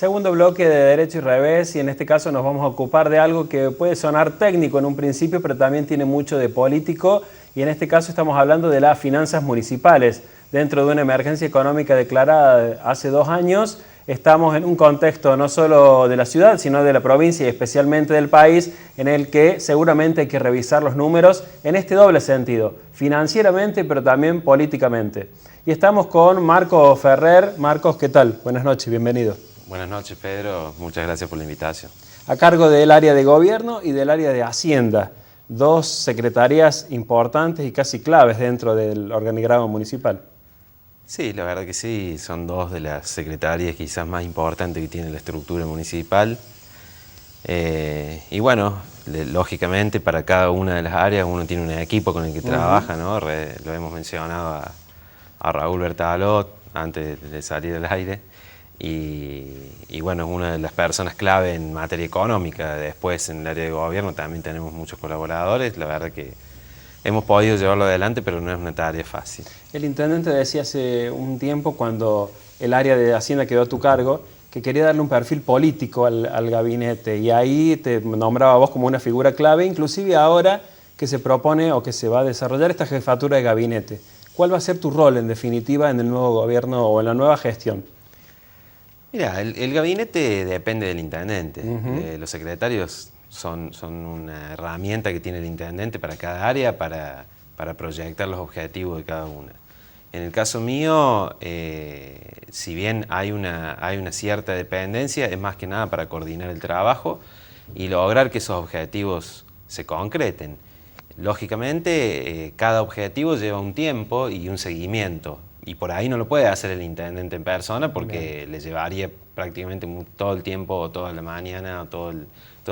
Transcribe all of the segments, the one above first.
Segundo bloque de Derecho y Revés, y en este caso nos vamos a ocupar de algo que puede sonar técnico en un principio, pero también tiene mucho de político, y en este caso estamos hablando de las finanzas municipales. Dentro de una emergencia económica declarada hace 2 años, estamos en un contexto no solo de la ciudad, sino de la provincia y especialmente del país, en el que seguramente hay que revisar los números en este doble sentido, financieramente, pero también políticamente. Y estamos con Marcos Ferrer. Marcos, ¿qué tal? Buenas noches, bienvenido. Buenas noches, Pedro. Muchas gracias por la invitación. A cargo del área de gobierno y del área de hacienda, 2 secretarías importantes y casi claves dentro del organigrama municipal. Sí, la verdad que sí, son 2 de las secretarías quizás más importantes que tiene la estructura municipal. Y bueno, lógicamente para cada una de las áreas uno tiene un equipo con el que trabaja, ¿no? Lo hemos mencionado a Raúl Bertalot antes de salir al aire. Y bueno, es una de las personas clave en materia económica. Después en el área de gobierno también tenemos muchos colaboradores. La verdad que hemos podido llevarlo adelante, pero no es una tarea fácil. El intendente decía hace un tiempo, cuando el área de Hacienda quedó a tu cargo, que quería darle un perfil político al gabinete, y ahí te nombraba a vos como una figura clave, inclusive ahora que se propone o que se va a desarrollar esta jefatura de gabinete. ¿Cuál va a ser tu rol en definitiva en el nuevo gobierno o en la nueva gestión? Mira, el gabinete depende del intendente. Los secretarios son una herramienta que tiene el intendente para cada área para proyectar los objetivos de cada una. En el caso mío, si bien hay una cierta dependencia, es más que nada para coordinar el trabajo y lograr que esos objetivos se concreten. Lógicamente, cada objetivo lleva un tiempo y un seguimiento. Y por ahí no lo puede hacer el intendente en persona porque le llevaría prácticamente todo el tiempo, toda la mañana, o todo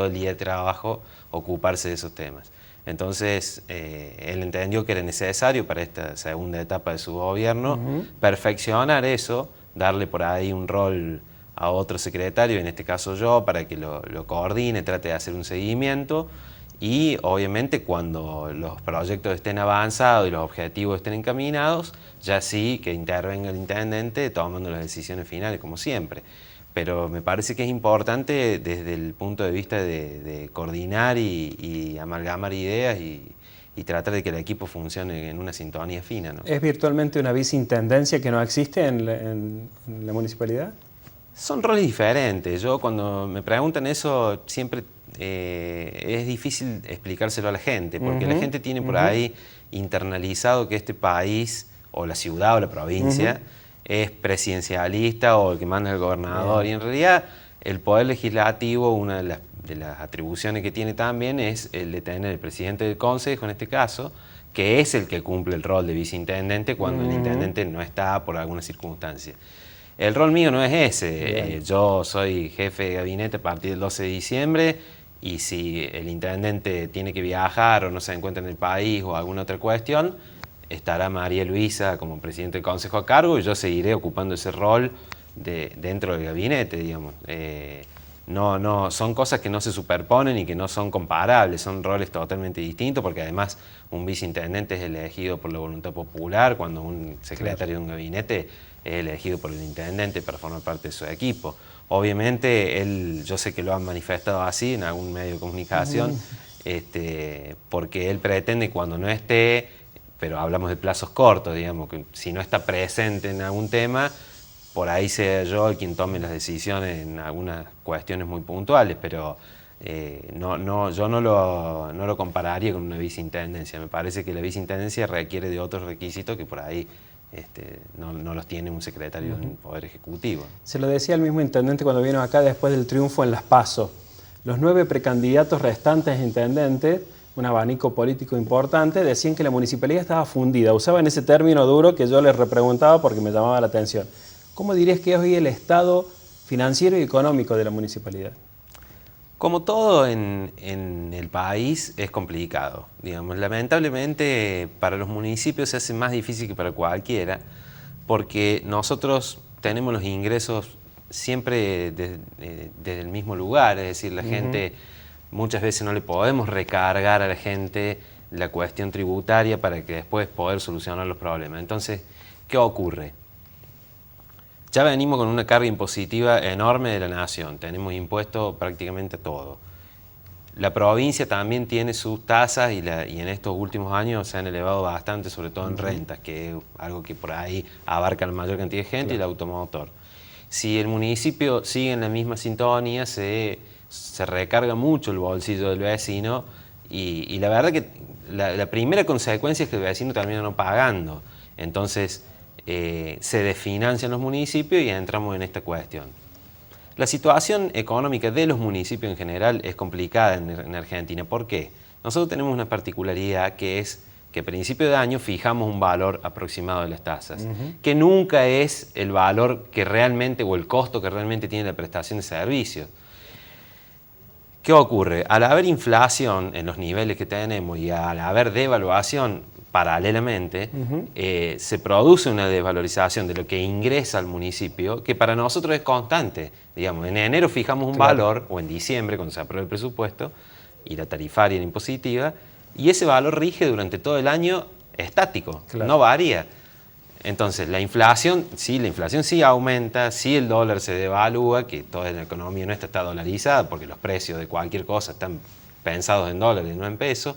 el día de trabajo, ocuparse de esos temas. Entonces, él entendió que era necesario para esta segunda etapa de su gobierno perfeccionar eso, darle por ahí un rol a otro secretario, en este caso yo, para que lo coordine, trate de hacer un seguimiento. Y obviamente cuando los proyectos estén avanzados y los objetivos estén encaminados, ya sí que intervenga el intendente tomando las decisiones finales, como siempre. Pero me parece que es importante desde el punto de vista de coordinar y amalgamar ideas y tratar de que el equipo funcione en una sintonía fina, ¿no? ¿Es virtualmente una viceintendencia que no existe en la municipalidad? Son roles diferentes. Yo cuando me preguntan eso siempre es difícil explicárselo a la gente, porque la gente tiene por ahí internalizado que este país, o la ciudad o la provincia, es presidencialista o el que manda el gobernador. Y en realidad el poder legislativo, una de las atribuciones que tiene también es el de tener el presidente del consejo, en este caso, que es el que cumple el rol de viceintendente cuando el intendente no está por alguna circunstancia. El rol mío no es ese. Yo soy jefe de gabinete a partir del 12 de diciembre y si el intendente tiene que viajar o no se encuentra en el país o alguna otra cuestión, estará María Luisa como presidente del consejo a cargo y yo seguiré ocupando ese rol dentro del gabinete, digamos. No, son cosas que no se superponen y que no son comparables, son roles totalmente distintos porque además un viceintendente es elegido por la voluntad popular, cuando un secretario de un gabinete es elegido por el intendente para formar parte de su equipo. Obviamente, yo sé que lo han manifestado así en algún medio de comunicación, porque él pretende cuando no esté, pero hablamos de plazos cortos, digamos, que si no está presente en algún tema, por ahí sea yo el quien tome las decisiones en algunas cuestiones muy puntuales, pero yo no lo compararía con una viceintendencia. Me parece que la viceintendencia requiere de otros requisitos que por ahí no los tiene un secretario del Poder Ejecutivo. Se lo decía el mismo intendente cuando vino acá después del triunfo en Las PASO. Los 9 precandidatos restantes a intendente, un abanico político importante, decían que la municipalidad estaba fundida. Usaban ese término duro que yo les repreguntaba porque me llamaba la atención. ¿Cómo dirías que es hoy el estado financiero y económico de la municipalidad? Como todo en el país es complicado, digamos. Lamentablemente para los municipios se hace más difícil que para cualquiera, porque nosotros tenemos los ingresos siempre desde el mismo lugar, es decir, la gente muchas veces no le podemos recargar a la gente la cuestión tributaria para que después poder solucionar los problemas. Entonces, ¿qué ocurre? ya venimos con una carga impositiva enorme de la nación, tenemos impuestos prácticamente a todo. La provincia también tiene sus tasas y en estos últimos años se han elevado bastante, sobre todo en rentas, que es algo que por ahí abarca la mayor cantidad de gente, claro, y el automotor. Si el municipio sigue en la misma sintonía, se recarga mucho el bolsillo del vecino y la verdad que la primera consecuencia es que el vecino termina no pagando. Entonces se desfinancian los municipios y entramos en esta cuestión. La situación económica de los municipios en general es complicada en Argentina. ¿Por qué? Nosotros tenemos una particularidad que es que a principio de año fijamos un valor aproximado de las tasas, que nunca es el valor que realmente o el costo que realmente tiene la prestación de servicios. ¿Qué ocurre? Al haber inflación en los niveles que tenemos y al haber devaluación paralelamente, se produce una desvalorización de lo que ingresa al municipio, que para nosotros es constante. Digamos, en enero fijamos un valor, o en diciembre, cuando se aprueba el presupuesto, y la tarifaria y la impositiva, y ese valor rige durante todo el año estático, no varía. Entonces, la inflación sí aumenta, sí el dólar se devalúa, que toda la economía nuestra está dolarizada, porque los precios de cualquier cosa están pensados en dólares, no en pesos.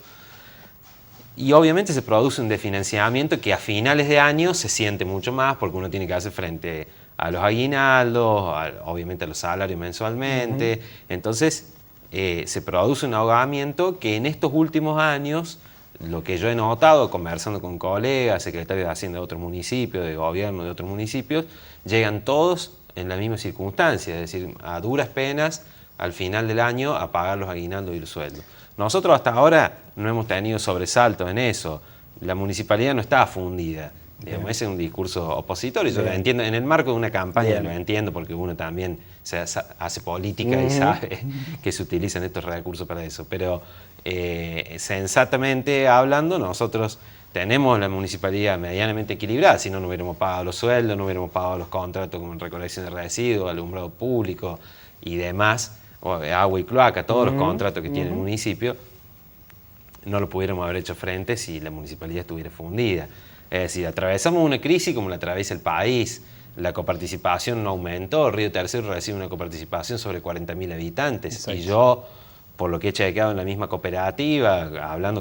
Y obviamente se produce un desfinanciamiento que a finales de año se siente mucho más, porque uno tiene que hacer frente a los aguinaldos, obviamente a los salarios mensualmente. Entonces, se produce un ahogamiento que en estos últimos años, lo que yo he notado conversando con colegas, secretarios de Hacienda de otros municipios, de gobierno de otros municipios, llegan todos en la misma circunstancia, es decir, a duras penas al final del año a pagar los aguinaldos y los sueldos. Nosotros hasta ahora no hemos tenido sobresaltos en eso, la municipalidad no está fundida. Digamos, ese es un discurso opositor y yo lo entiendo en el marco de una campaña, lo entiendo porque uno también hace política y sabe que se utilizan estos recursos para eso, pero sensatamente hablando, nosotros tenemos la municipalidad medianamente equilibrada, si no, no hubiéramos pagado los sueldos, no hubiéramos pagado los contratos como recolección de residuos, alumbrado público y demás, agua y cloaca, todos los contratos que tiene el municipio, no lo pudiéramos haber hecho frente si la municipalidad estuviera fundida. Es decir, atravesamos una crisis como la atraviesa el país, la coparticipación no aumentó, Río Tercero recibe una coparticipación sobre 40.000 habitantes. Exacto. Y yo, por lo que he chequeado en la misma cooperativa,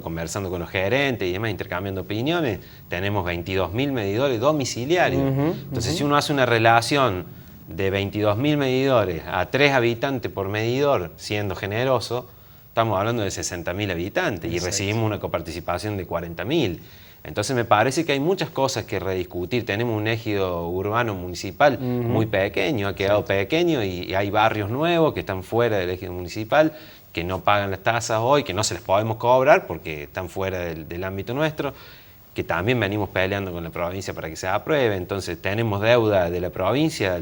conversando con los gerentes y demás, intercambiando opiniones, tenemos 22.000 medidores domiciliarios. Entonces, si uno hace una relación de 22.000 medidores a 3 habitantes por medidor, siendo generoso, estamos hablando de 60.000 habitantes. Exacto. Y recibimos una coparticipación de 40.000. Entonces me parece que hay muchas cosas que rediscutir. Tenemos un ejido urbano municipal muy pequeño, ha quedado pequeño y hay barrios nuevos que están fuera del ejido municipal, que no pagan las tasas hoy, que no se les podemos cobrar porque están fuera del ámbito nuestro, que también venimos peleando con la provincia para que se apruebe. Entonces tenemos deuda de la provincia,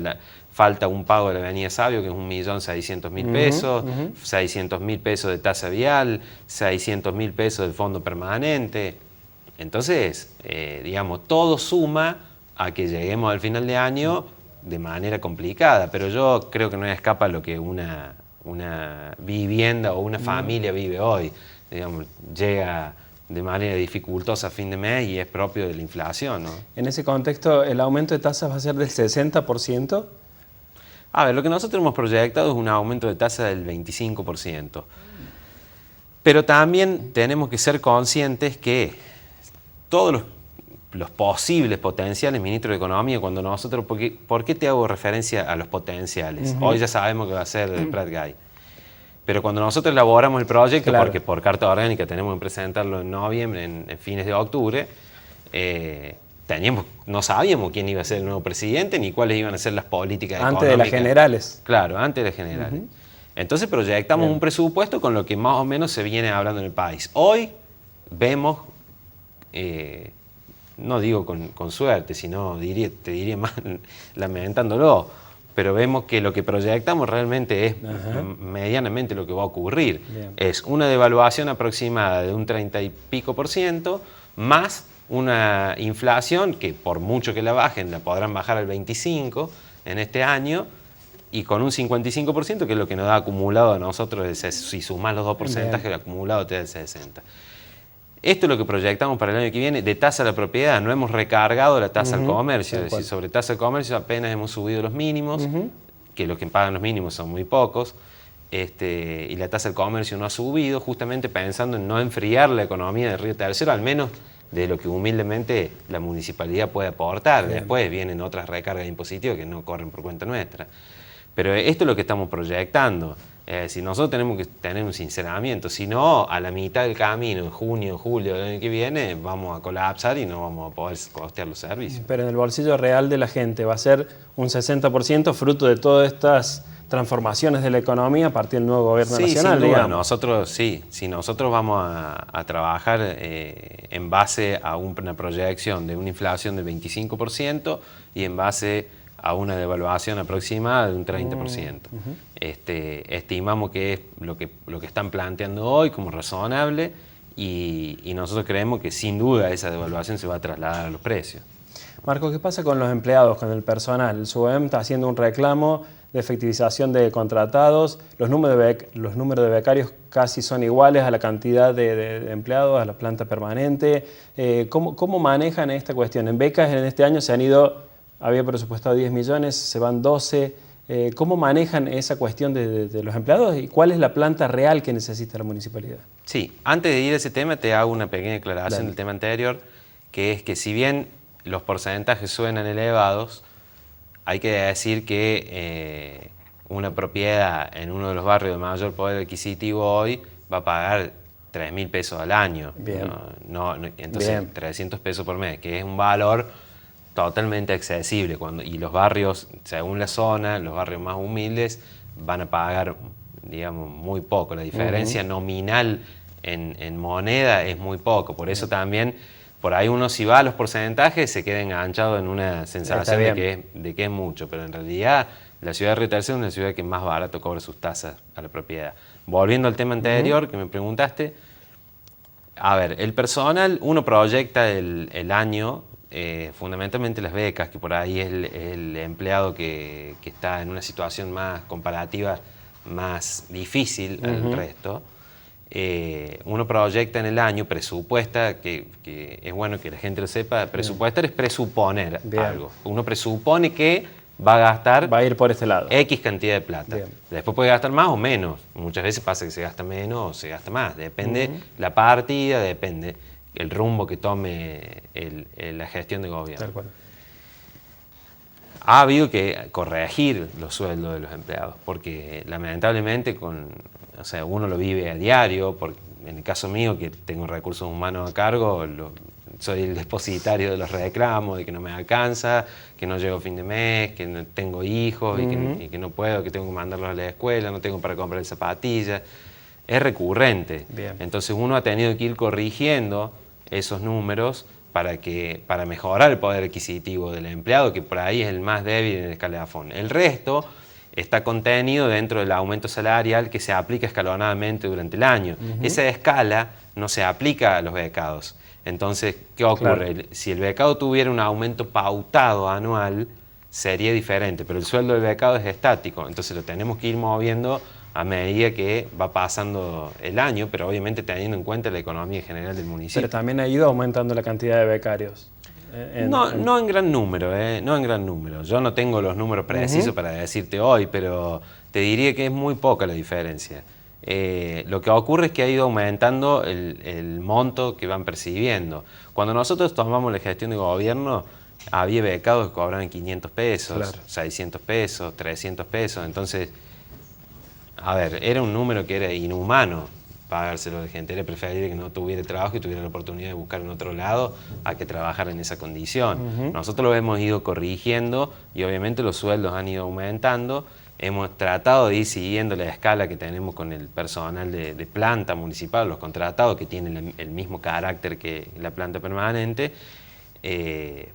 falta un pago de la Avenida Sabio, que es 1.600.000 pesos, 600.000 pesos de tasa vial, 600.000 pesos del fondo permanente. Entonces, digamos, todo suma a que lleguemos al final de año de manera complicada, pero yo creo que no escapa lo que una vivienda o una familia vive hoy. Digamos, llega de manera dificultosa a fin de mes y es propio de la inflación, ¿no? En ese contexto, ¿el aumento de tasas va a ser del 60%? A ver, lo que nosotros hemos proyectado es un aumento de tasa del 25%. Pero también tenemos que ser conscientes que todos los posibles potenciales ministros de Economía, cuando nosotros, ¿por qué te hago referencia a los potenciales? Hoy ya sabemos que va a ser el Prat Gay. Pero cuando nosotros elaboramos el proyecto, porque por carta orgánica tenemos que presentarlo en noviembre, en fines de octubre, no sabíamos quién iba a ser el nuevo presidente ni cuáles iban a ser las políticas económicas. Antes de las generales. Claro, antes de las generales. Entonces proyectamos un presupuesto con lo que más o menos se viene hablando en el país. Hoy vemos, no digo con suerte, sino te diría más lamentándolo, pero vemos que lo que proyectamos realmente es medianamente lo que va a ocurrir. Bien. Es una devaluación aproximada de un 30 y pico %, más una inflación que por mucho que la bajen, la podrán bajar al 25% en este año, y con un 55%, que es lo que nos da acumulado a nosotros, si sumás los dos porcentajes, el acumulado te da el 60%. Esto es lo que proyectamos para el año que viene de tasa a la propiedad. No hemos recargado la tasa al comercio, es decir, sobre tasa al comercio apenas hemos subido los mínimos, que los que pagan los mínimos son muy pocos, y la tasa al comercio no ha subido, justamente pensando en no enfriar la economía de Río Tercero, al menos de lo que humildemente la municipalidad puede aportar. Bien. Después vienen otras recargas impositivas que no corren por cuenta nuestra. Pero esto es lo que estamos proyectando. Si nosotros tenemos que tener un sinceramiento, si no, a la mitad del camino, en junio, julio del año que viene, vamos a colapsar y no vamos a poder costear los servicios. Pero en el bolsillo real de la gente va a ser un 60% fruto de todas estas transformaciones de la economía a partir del nuevo gobierno nacional. Sin duda. Nosotros si nosotros vamos a trabajar en base a una proyección de una inflación del 25% y en base a una devaluación aproximada de un 30%. Estimamos que es lo que están planteando hoy como razonable y nosotros creemos que sin duda esa devaluación se va a trasladar a los precios. Marco, ¿qué pasa con los empleados, con el personal? El SUBEM está haciendo un reclamo de efectivización de contratados, los números de becarios casi son iguales a la cantidad de empleados, a la planta permanente. ¿Cómo manejan esta cuestión? En becas en este año se han ido... Había presupuestado 10 millones, se van 12. ¿Cómo manejan esa cuestión de los empleados y cuál es la planta real que necesita la municipalidad? Sí, antes de ir a ese tema te hago una pequeña aclaración del tema anterior, que es que si bien los porcentajes suenan elevados, hay que decir que una propiedad en uno de los barrios de mayor poder adquisitivo hoy va a pagar 3.000 pesos al año. Bien. Entonces, Bien. 300 pesos por mes, que es un valor totalmente accesible. Y los barrios, según la zona, los barrios más humildes van a pagar, digamos, muy poco. La diferencia nominal en moneda es muy poco. Por eso también, por ahí uno si va a los porcentajes se queda enganchado en una sensación de que es mucho. Pero en realidad la ciudad de Río Tercero es una ciudad que más barato cobra sus tasas a la propiedad. Volviendo al tema anterior que me preguntaste, a ver, el personal, uno proyecta el año... fundamentalmente las becas, que por ahí es el empleado que está en una situación más comparativa, más difícil al resto. Uno proyecta en el año, presupuesta, que es bueno que la gente lo sepa, presupuestar es presuponer algo. Uno presupone que va a gastar... Va a ir por este lado. X cantidad de plata. Bien. Después puede gastar más o menos. Muchas veces pasa que se gasta menos o se gasta más. Depende la partida, depende el rumbo que tome la gestión de gobierno. Tal cual. Ha habido que corregir los sueldos de los empleados, porque lamentablemente uno lo vive a diario, porque en el caso mío, que tengo recursos humanos a cargo, soy el depositario de los reclamos, de que no me alcanza, que no llego a fin de mes, que no tengo hijos y que no puedo, que tengo que mandarlos a la escuela, no tengo para comprar zapatillas. Es recurrente. Bien. Entonces uno ha tenido que ir corrigiendo esos números para mejorar el poder adquisitivo del empleado, que por ahí es el más débil en el escalafón. El resto está contenido dentro del aumento salarial que se aplica escalonadamente durante el año. Esa escala no se aplica a los becados. Entonces, ¿qué ocurre? Claro. Si el becado tuviera un aumento pautado anual, sería diferente, pero el sueldo del becado es estático, entonces lo tenemos que ir moviendo a medida que va pasando el año, pero obviamente teniendo en cuenta la economía general del municipio. Pero también ha ido aumentando la cantidad de becarios. No en gran número, no en gran número. Yo no tengo los números precisos para decirte hoy, pero te diría que es muy poca la diferencia. Lo que ocurre es que ha ido aumentando el monto que van percibiendo. Cuando nosotros tomamos la gestión de gobierno, había becados que cobraban 500 pesos, claro, 600 pesos, 300 pesos, entonces... A ver, era un número que era inhumano pagárselo de gente. Era preferible que no tuviera trabajo y tuviera la oportunidad de buscar en otro lado a que trabajara en esa condición. Nosotros lo hemos ido corrigiendo y obviamente los sueldos han ido aumentando. Hemos tratado de ir siguiendo la escala que tenemos con el personal de planta municipal, los contratados, que tienen el mismo carácter que la planta permanente.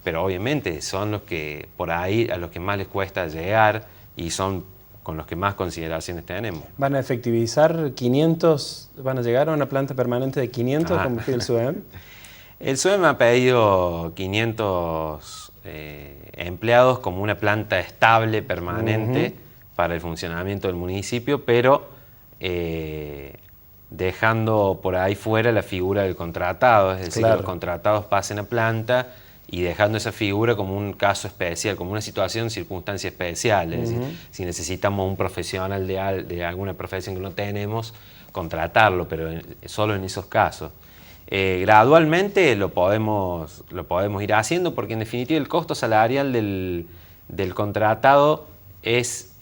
Pero obviamente son los que por ahí a los que más les cuesta llegar y son con los que más consideraciones tenemos. ¿Van a efectivizar 500, van a llegar a una planta permanente de 500 como pide el SUBEM? El SUBEM ha pedido 500 empleados como una planta estable, permanente, para el funcionamiento del municipio, pero dejando por ahí fuera la figura del contratado, es decir, Claro. que los contratados pasen a planta y dejando esa figura como un caso especial, como una situación, circunstancia especial. Es decir, si necesitamos un profesional de alguna profesión que no tenemos, contratarlo, pero solo en esos casos. Gradualmente lo podemos ir haciendo, porque en definitiva el costo salarial del contratado es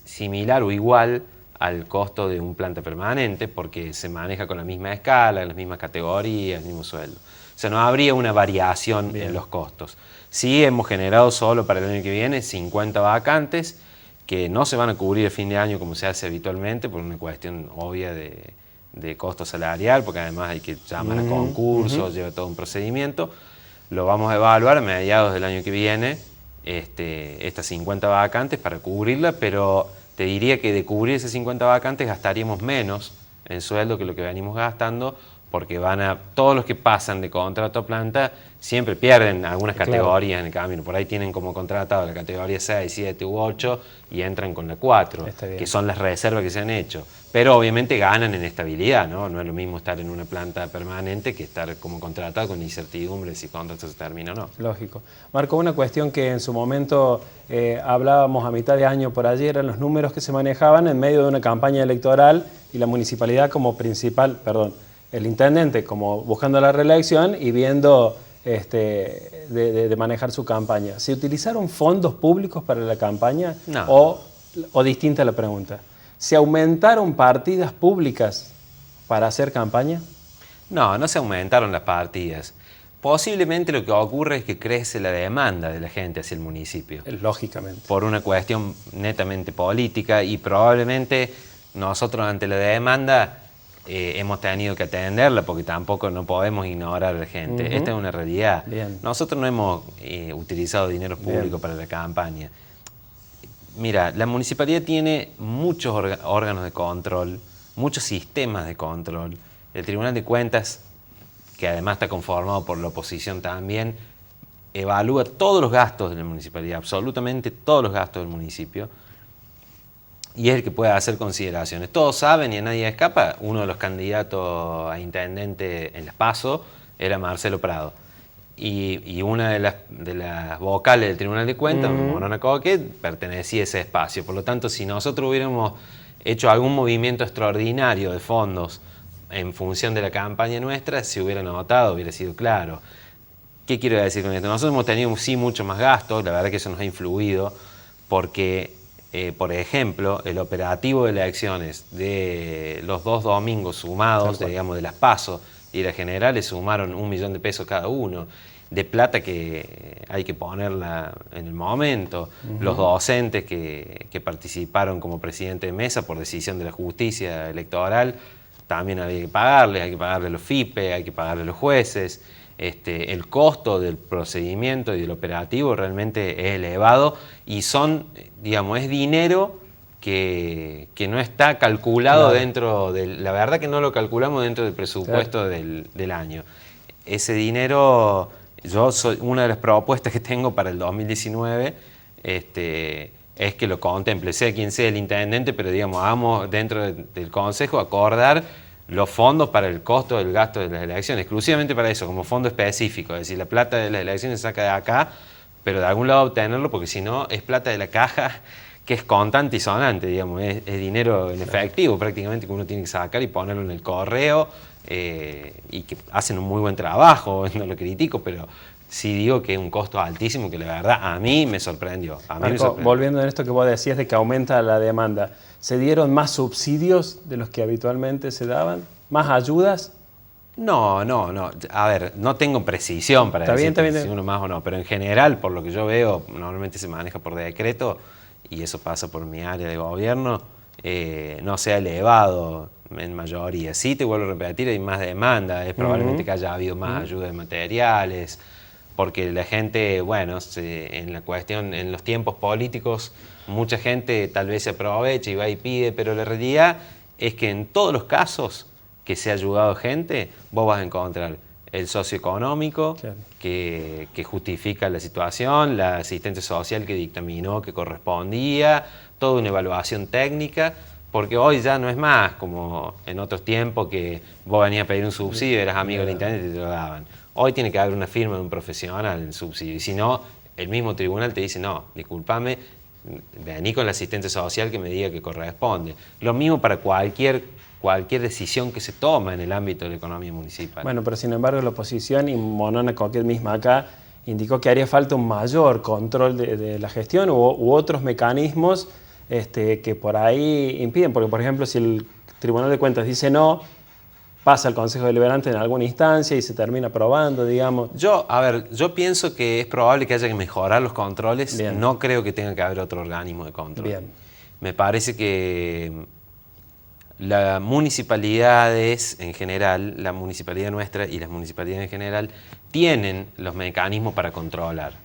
similar o igual al costo de un planta permanente, porque se maneja con la misma escala, las mismas categorías, el mismo sueldo. O sea, no habría una variación en los costos. Sí hemos generado solo para el año que viene 50 vacantes que no se van a cubrir a fin de año como se hace habitualmente por una cuestión obvia de costo salarial, porque además hay que llamar a concursos, lleva todo un procedimiento. Lo vamos a evaluar a mediados del año que viene, estas 50 vacantes para cubrirla, pero te diría que de cubrir esas 50 vacantes gastaríamos menos en sueldo que lo que venimos gastando, porque todos los que pasan de contrato a planta siempre pierden algunas categorías en el camino. Por ahí tienen como contratado la categoría 6, 7 u 8 y entran con la 4, que son las reservas que se han hecho. Pero obviamente ganan en estabilidad, ¿no? No es lo mismo estar en una planta permanente que estar como contratado con incertidumbre si el contrato se termina o no. Lógico. Marco, una cuestión que en su momento hablábamos a mitad de año por allí eran los números que se manejaban en medio de una campaña electoral y la municipalidad como principal, el intendente como buscando la reelección y viendo de manejar su campaña. ¿Se utilizaron fondos públicos para la campaña? No. ¿O distinta la pregunta? ¿Se aumentaron partidas públicas para hacer campaña? No, no se aumentaron las partidas. Posiblemente lo que ocurre es que crece la demanda de la gente hacia el municipio. Lógicamente. Por una cuestión netamente política, y probablemente nosotros ante la demanda hemos tenido que atenderla, porque tampoco no podemos ignorar a la gente. Esta es una realidad. Bien. Nosotros no hemos utilizado dinero público para la campaña. Mira, la municipalidad tiene muchos órganos de control, muchos sistemas de control. El Tribunal de Cuentas, que además está conformado por la oposición también, evalúa todos los gastos de la municipalidad, absolutamente todos los gastos del municipio, y es el que puede hacer consideraciones. Todos saben y a nadie escapa, uno de los candidatos a intendente en las PASO era Marcelo Prado. Y una de las vocales del Tribunal de Cuentas, Morona Coque, pertenecía a ese espacio. Por lo tanto, si nosotros hubiéramos hecho algún movimiento extraordinario de fondos en función de la campaña nuestra, se hubiera notado, hubiera sido claro. ¿Qué quiero decir con esto? Nosotros hemos tenido sí mucho más gastos, la verdad que eso nos ha influido, porque, por ejemplo, el operativo de las elecciones de los 2 domingos sumados, digamos, de las PASO y las generales, sumaron 1 millón de pesos cada uno, de plata que hay que ponerla en el momento. Los docentes que participaron como presidente de mesa por decisión de la justicia electoral, también hay que pagarle los FIPE, hay que pagarle a los jueces. El costo del procedimiento y del operativo realmente es elevado y es dinero que no está calculado dentro del... La verdad que no lo calculamos dentro del presupuesto del año. Ese dinero, una de las propuestas que tengo para el 2019 es que lo contemple, sea quien sea el intendente, pero hagamos dentro del consejo acordar los fondos para el costo del gasto de las elecciones, exclusivamente para eso, como fondo específico, es decir, la plata de las elecciones se saca de acá, pero de algún lado obtenerlo, porque si no es plata de la caja que es contante y sonante, es dinero en efectivo prácticamente que uno tiene que sacar y ponerlo en el correo, y que hacen un muy buen trabajo, no lo critico, pero sí digo que es un costo altísimo que la verdad a mí me sorprendió. Marco, volviendo en esto que vos decías de que aumenta la demanda, ¿se dieron más subsidios de los que habitualmente se daban? ¿Más ayudas? No. A ver, no tengo precisión para decir si uno más o no, pero en general, por lo que yo veo, normalmente se maneja por decreto y eso pasa por mi área de gobierno, no se ha elevado en mayoría. Sí, te vuelvo a repetir, hay más demanda, es probablemente que haya habido más ayuda de materiales, porque la gente, en los tiempos políticos, mucha gente tal vez se aprovecha y va y pide, pero la realidad es que en todos los casos que se ha ayudado gente, vos vas a encontrar el socioeconómico, que justifica la situación, la asistencia social que dictaminó que correspondía, toda una evaluación técnica, porque hoy ya no es más como en otros tiempos que vos venías a pedir un subsidio, eras amigo del internet y te lo daban. Hoy tiene que haber una firma de un profesional en el subsidio, y si no, el mismo tribunal te dice, no, discúlpame, vení con la asistente social que me diga que corresponde. Lo mismo para cualquier decisión que se toma en el ámbito de la economía municipal. Bueno, pero sin embargo la oposición, y Monona Coquet misma acá, indicó que haría falta un mayor control de la gestión u otros mecanismos que por ahí impiden, porque por ejemplo si el Tribunal de Cuentas dice no, pasa al Consejo Deliberante en alguna instancia y se termina aprobando, digamos. Yo pienso que es probable que haya que mejorar los controles. Bien. No creo que tenga que haber otro organismo de control. Bien. Me parece que las municipalidades en general, la municipalidad nuestra y las municipalidades en general, tienen los mecanismos para controlar.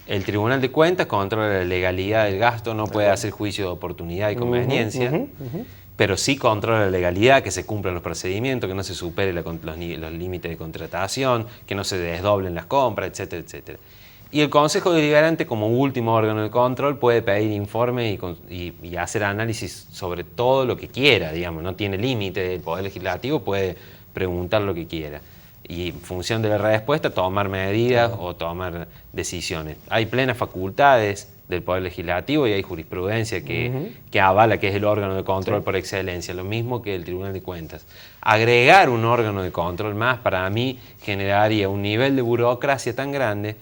El Tribunal de Cuentas controla la legalidad del gasto, no puede hacer juicio de oportunidad y conveniencia, pero sí controla la legalidad, que se cumplan los procedimientos, que no se supere los límites de contratación, que no se desdoblen las compras, etcétera, etcétera. Y el Consejo Deliberante, como último órgano de control, puede pedir informes y hacer análisis sobre todo lo que quiera, digamos, no tiene límite. El Poder Legislativo puede preguntar lo que quiera. Y en función de la respuesta, tomar medidas o tomar decisiones. Hay plenas facultades del Poder Legislativo y hay jurisprudencia que avala que es el órgano de control por excelencia, lo mismo que el Tribunal de Cuentas. Agregar un órgano de control más, para mí, generaría un nivel de burocracia tan grande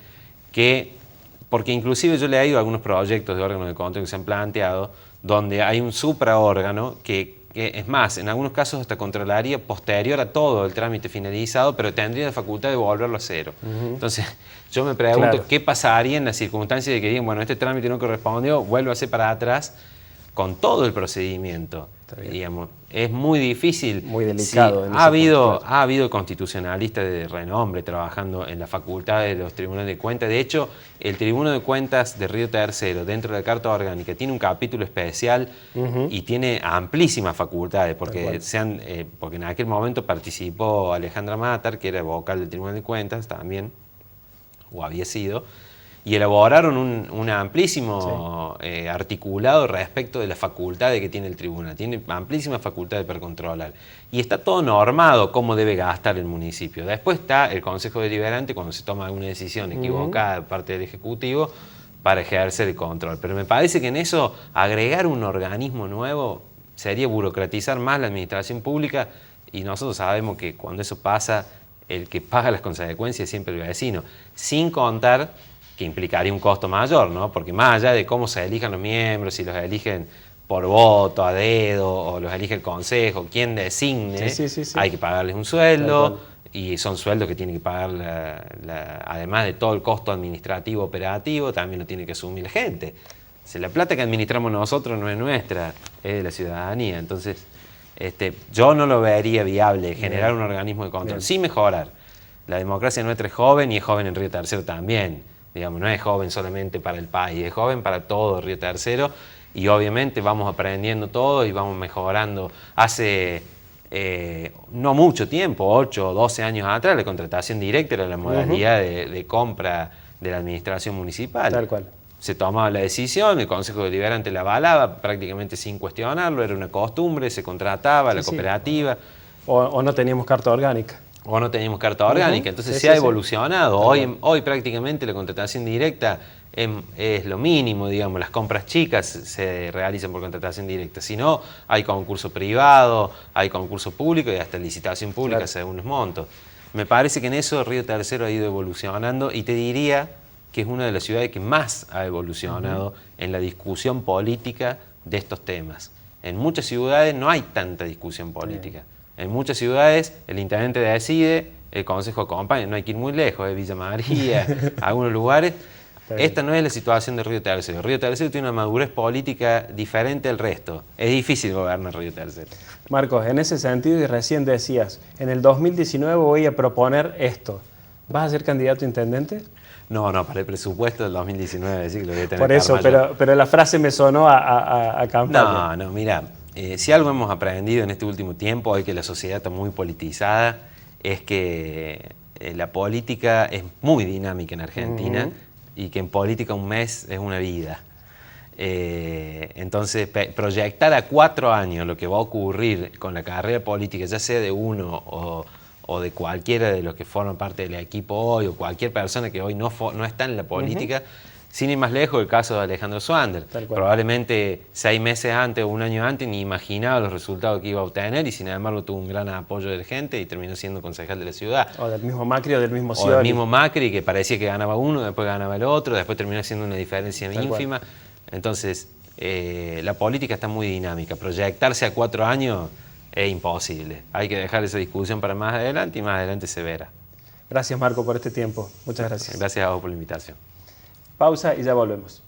porque inclusive yo le he ido a algunos proyectos de órgano de control que se han planteado, donde hay un supraórgano que es más, en algunos casos hasta controlaría posterior a todo el trámite finalizado, pero tendría la facultad de volverlo a cero. Entonces, yo me pregunto qué pasaría en las circunstancias de que digan, bueno, este trámite no correspondió, vuelvo a hacer para atrás con todo el procedimiento. Digamos, es muy difícil. Muy delicado. Sí, ha habido constitucionalistas de renombre trabajando en la facultad de los tribunales de cuentas. De hecho, el Tribunal de Cuentas de Río Tercero, dentro de la Carta Orgánica, tiene un capítulo especial y tiene amplísimas facultades, porque en aquel momento participó Alejandra Matar, que era vocal del Tribunal de Cuentas también, o había sido, y elaboraron un amplísimo articulado respecto de las facultades que tiene el tribunal. Tiene amplísimas facultades para controlar. Y está todo normado cómo debe gastar el municipio. Después está el Consejo Deliberante cuando se toma alguna decisión equivocada de parte del Ejecutivo para ejercer el control. Pero me parece que en eso agregar un organismo nuevo sería burocratizar más la administración pública, y nosotros sabemos que cuando eso pasa, el que paga las consecuencias es siempre el vecino. Sin contar que implicaría un costo mayor, ¿no? Porque más allá de cómo se elijan los miembros, si los eligen por voto, a dedo, o los elige el consejo, quien designe, hay que pagarles un sueldo, y son sueldos que tiene que pagar, además de todo el costo administrativo operativo, también lo tiene que asumir la gente. Si la plata que administramos nosotros no es nuestra, es de la ciudadanía. Entonces, yo no lo vería viable generar un organismo de control, sin mejorar. La democracia nuestra es joven y es joven en Río Tercero también. Digamos, no es joven solamente para el país, es joven para todo Río Tercero, y obviamente vamos aprendiendo todo y vamos mejorando. Hace no mucho tiempo, 8 o 12 años atrás, la contratación directa era la modalidad de compra de la administración municipal. Tal cual. Se tomaba la decisión, el Consejo Deliberante la avalaba prácticamente sin cuestionarlo, era una costumbre, se contrataba la cooperativa. O no teníamos carta orgánica. O no teníamos carta orgánica, entonces se ha evolucionado. Hoy prácticamente la contratación directa es lo mínimo, digamos, las compras chicas se realizan por contratación directa. Si no, hay concurso privado, hay concurso público y hasta licitación pública según los montos. Me parece que en eso Río Tercero ha ido evolucionando, y te diría que es una de las ciudades que más ha evolucionado en la discusión política de estos temas. En muchas ciudades no hay tanta discusión política. En muchas ciudades el intendente decide, el consejo acompaña, no hay que ir muy lejos, de Villa María, algunos lugares. Esta no es la situación de Río Tercero. Río Tercero tiene una madurez política diferente al resto. Es difícil gobernar Río Tercero. Marcos, en ese sentido, y recién decías, en el 2019 voy a proponer esto. ¿Vas a ser candidato a intendente? No, para el presupuesto del 2019 sí que lo voy a tener. Por eso, pero la frase me sonó a campaña. No, mira. Si algo hemos aprendido en este último tiempo, hoy que la sociedad está muy politizada, es que la política es muy dinámica en Argentina y que en política un mes es una vida. Entonces, proyectar a 4 años lo que va a ocurrir con la carrera política, ya sea de uno o de cualquiera de los que forman parte del equipo hoy, o cualquier persona que hoy no está en la política, sin ir más lejos, el caso de Alejandro Swander. Probablemente 6 meses antes o un año antes ni imaginaba los resultados que iba a obtener, y sin embargo tuvo un gran apoyo de la gente y terminó siendo concejal de la ciudad. O del mismo Macri o del mismo Scioli. O del mismo Macri, que parecía que ganaba uno, después ganaba el otro, después terminó siendo una diferencia ínfima. Entonces, la política está muy dinámica. Proyectarse a 4 años es imposible. Hay que dejar esa discusión para más adelante, y más adelante se verá. Gracias, Marco, por este tiempo. Muchas gracias. Gracias a vos por la invitación. Pausa y ya volvemos.